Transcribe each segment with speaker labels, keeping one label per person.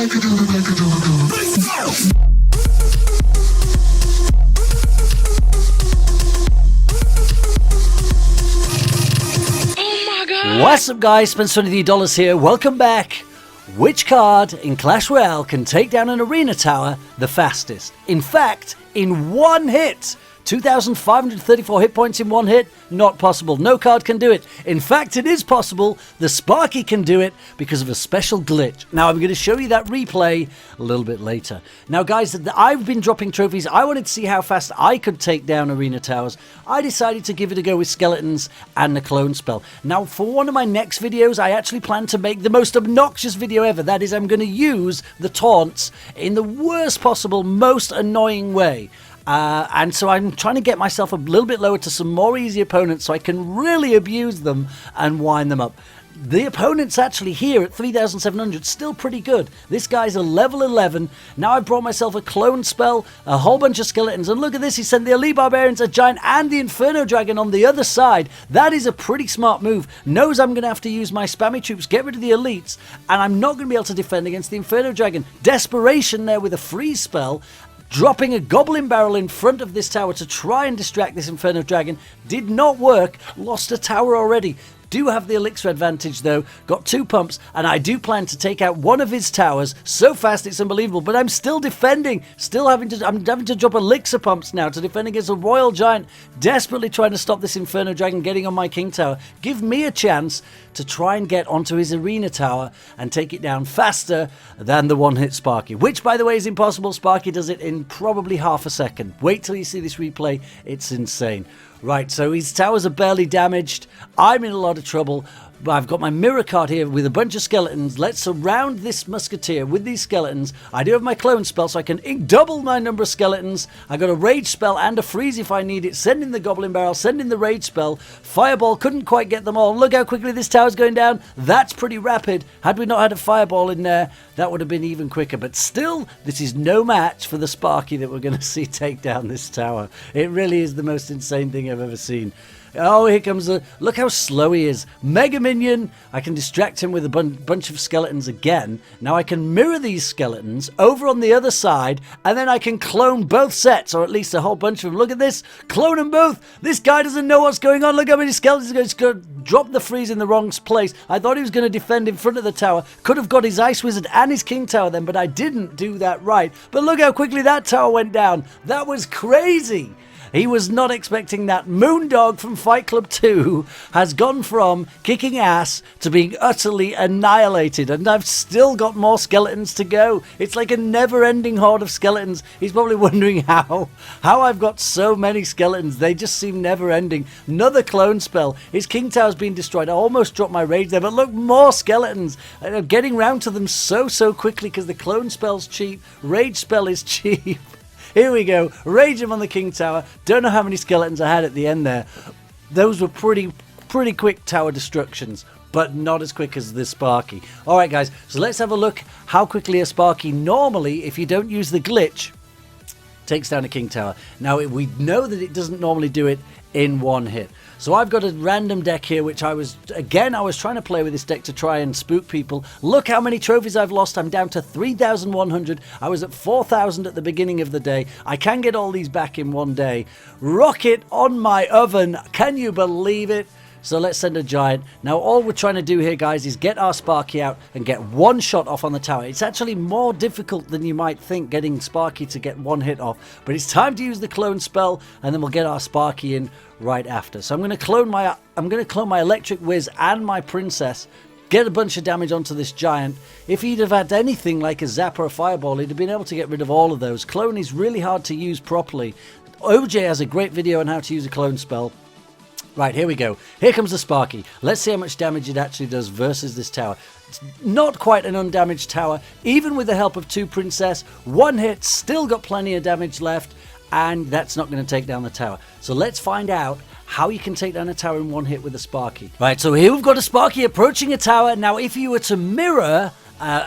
Speaker 1: What's up guys, Spencer the $20 here, welcome back. Which card in Clash Royale can take down an arena tower the fastest? In fact, in one hit! 2,534 hit points in one hit? Not possible. No card can do it. In fact, it is possible. The Sparky can do it because of a special glitch. Now, I'm going to show you that replay a little bit later. Now, guys, I've been dropping trophies. I wanted to see how fast I could take down arena towers. I decided to give it a go with skeletons and the clone spell. Now, for one of my next videos, I actually plan to make the most obnoxious video ever. That is, I'm going to use the taunts in the worst possible, most annoying way. And so I'm trying to get myself a little bit lower to some more easy opponents so I can really abuse them and wind them up. The opponents actually here at 3,700 still pretty good. This guy's a level 11. Now I've brought myself a clone spell, a whole bunch of skeletons, and look at this, he sent the Elite Barbarians, a Giant, and the Inferno Dragon on the other side. That is a pretty smart move. Knows I'm going to have to use my spammy troops, get rid of the elites, and I'm not going to be able to defend against the Inferno Dragon. Desperation there with a freeze spell. Dropping a Goblin Barrel in front of this tower to try and distract this Inferno Dragon did not work. Lost a tower already. Do have the elixir advantage though, got 2 pumps, and I do plan to take out one of his towers so fast it's unbelievable, but I'm still defending, I'm having to drop elixir pumps now to defend against a Royal Giant, desperately trying to stop this Inferno Dragon getting on my King Tower. Give me a chance to try and get onto his arena tower and take it down faster than the one-hit Sparky, which by the way is impossible. Sparky does it in probably half a second. Wait till you see this replay, it's insane. Right, so his towers are barely damaged. I'm in a lot of trouble. I've got my mirror card here with a bunch of skeletons. Let's surround this musketeer with these skeletons. I do have my clone spell, so I can double my number of skeletons. I got a rage spell and a freeze if I need it. Send in the Goblin Barrel, send in the rage spell. Fireball, couldn't quite get them all. Look how quickly this tower's going down. That's pretty rapid. Had we not had a fireball in there, that would have been even quicker. But still, this is no match for the Sparky that we're going to see take down this tower. It really is the most insane thing I've ever seen. Oh, here comes the... Look how slow he is. Mega Minion. I can distract him with a bunch of skeletons again. Now I can mirror these skeletons over on the other side, and then I can clone both sets, or at least a whole bunch of them. Look at this. Clone them both. This guy doesn't know what's going on. Look how many skeletons. He's going to drop the freeze in the wrong place. I thought he was going to defend in front of the tower. Could have got his Ice Wizard and his King Tower then, but I didn't do that right. But look how quickly that tower went down. That was crazy. He was not expecting that. Moondog from Fight Club 2 has gone from kicking ass to being utterly annihilated. And I've still got more skeletons to go. It's like a never-ending horde of skeletons. He's probably wondering how I've got so many skeletons. They just seem never-ending. Another clone spell. His King Tower's been destroyed. I almost dropped my rage there. But look, more skeletons. I'm getting round to them so quickly because the clone spell's cheap. Rage spell is cheap. Here we go. Rage him on the King Tower. Don't know how many skeletons I had at the end there. Those were pretty quick tower destructions, but not as quick as this Sparky. Alright guys, so let's have a look how quickly a Sparky normally, if you don't use the glitch, takes down a King Tower. Now we know that it doesn't normally do it in one hit. So I've got a random deck here, which I was trying to play with this deck to try and spook people. Look how many trophies I've lost. I'm down to 3,100. I was at 4,000 at the beginning of the day. I can get all these back in one day. Rocket on my oven. Can you believe it? So let's send a Giant. Now all we're trying to do here, guys, is get our Sparky out and get one shot off on the tower. It's actually more difficult than you might think getting Sparky to get one hit off. But it's time to use the clone spell, and then we'll get our Sparky in right after. So I'm going to clone my Electric Whiz and my Princess. Get a bunch of damage onto this Giant. If he'd have had anything like a Zap or a Fireball, he'd have been able to get rid of all of those. Clone is really hard to use properly. OJ has a great video on how to use a clone spell. Right, here we go. Here comes the Sparky. Let's see how much damage it actually does versus this tower. It's not quite an undamaged tower. Even with the help of 2 Princess, 1 hit, still got plenty of damage left, and that's not going to take down the tower. So let's find out how you can take down a tower in 1 hit with a Sparky. Right, so here we've got a Sparky approaching a tower. Now, if you were to mirror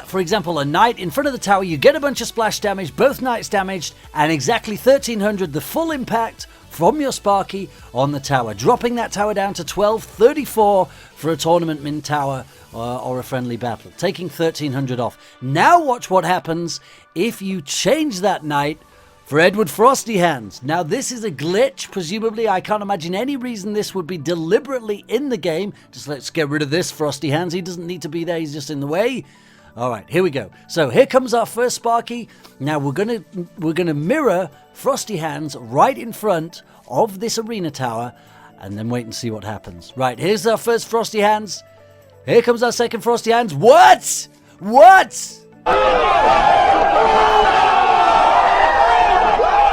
Speaker 1: For example, a knight in front of the tower, you get a bunch of splash damage, both knights damaged, and exactly 1300, the full impact from your Sparky on the tower, dropping that tower down to 1234 for a tournament min tower or a friendly battle, taking 1300 off. Now watch what happens if you change that knight for Edward Frosty Hands. Now this is a glitch, presumably. I can't imagine any reason this would be deliberately in the game. Just let's get rid of this Frosty Hands. He doesn't need to be there, he's just in the way. All right, here we go. So here comes our first Sparky. Now we're gonna mirror Frosty Hands right in front of this arena tower, and then wait and see what happens. Right, here's our first Frosty Hands. Here comes our second Frosty Hands. What? What?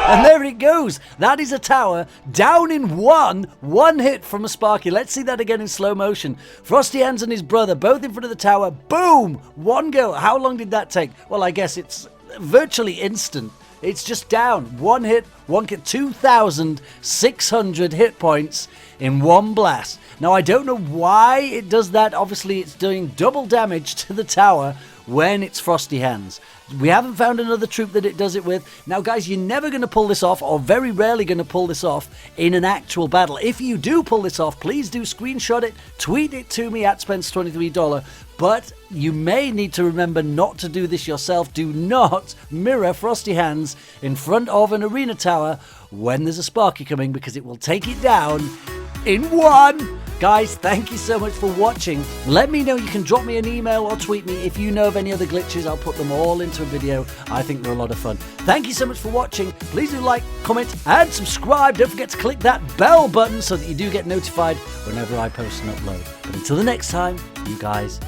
Speaker 1: And there it goes. That is a tower down in one hit from a Sparky. Let's see that again in slow motion. Frosty Hands and his brother both in front of the tower. Boom! One go. How long did that take? Well, I guess it's virtually instant. It's just down. One hit, 2,600 hit points in one blast. Now, I don't know why it does that. Obviously, it's doing double damage to the tower when it's Frosty Hands. We haven't found another troop that it does it with. Now, guys, you're never going to pull this off, or very rarely going to pull this off in an actual battle. If you do pull this off, please do screenshot it, tweet it to me at Spence23. But you may need to remember not to do this yourself. Do not mirror Frosty Hands in front of an arena tower when there's a Sparky coming, because it will take it down in one. Guys, thank you so much for watching. Let me know. You can drop me an email or tweet me if you know of any other glitches. I'll put them all into a video. I think they're a lot of fun. Thank you so much for watching. Please do like, comment, and subscribe. Don't forget to click that bell button so that you do get notified whenever I post and upload. But until the next time, you guys